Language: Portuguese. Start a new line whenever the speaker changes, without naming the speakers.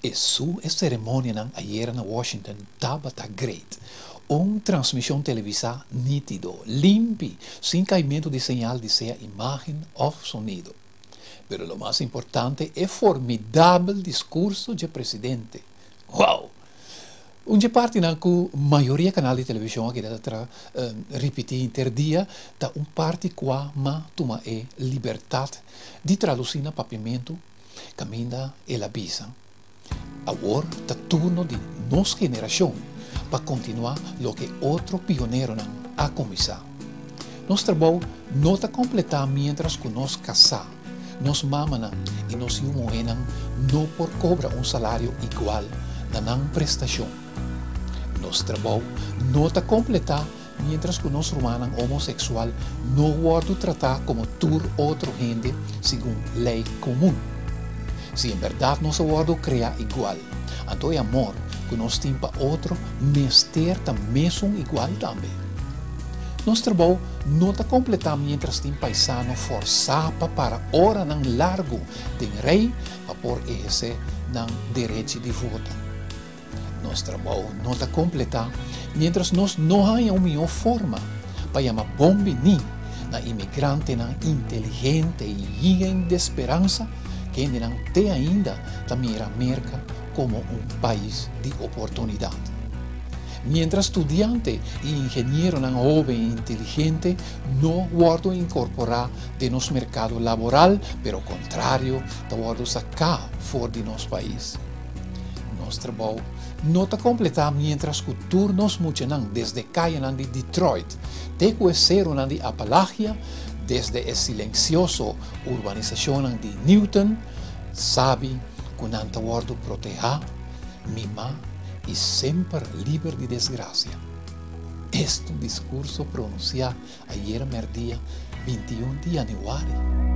E su ceremonia ayer en Washington estaba great. Transmisión televisa nítido, limpio, sin caimiento de señal de sea imagen o sonido. Pero lo más importante es formidable discurso del presidente. ¡Wow! Parte na ku maioria canal de televisión aqui dá repetir interdía da parte qua ma tuma liberdade de traduzir na papiamento caminda e la visa. Agora tá turno de nossa geração para continuar lo que outro pioneiro não a começar. Nosso trabalho não está completar mientras que nós casar, nós mamana e nós humoenam não por cobra salário igual na não prestação. Nosso trabalho não está completar mientras que nós romanan homossexual não guardo tratar como tur outro gente segundo lei comum. Se em verdade nós guardo criar igual, então é amor que nós temos para outro, mester também são igual também. Nosso trabalho não está completar mientras tem paisano forçar para hora não largo de rei para por esse não direito de voto. Nosso trabalho não está completar mientras nós não há uma melhor forma para chamar bombe na imigrante na inteligente e cheia de esperança que não tem ainda também a América como país de oportunidade. Mientras estudiante e engenheiro jovem e inteligente não guardo incorporar de nosso mercado laboral, pero ao contrário, guardo sacar fora de nosso país. Nosso trabalho não está completar mientras que turnos muitos desde caia de Detroit, de conhecer de Apalachia, desde a silencioso urbanização de Newton, sabe que não está guardo proteger, mimar e sempre livre de desgraça. Este discurso pronunciado ayer, dia 21 de janeiro.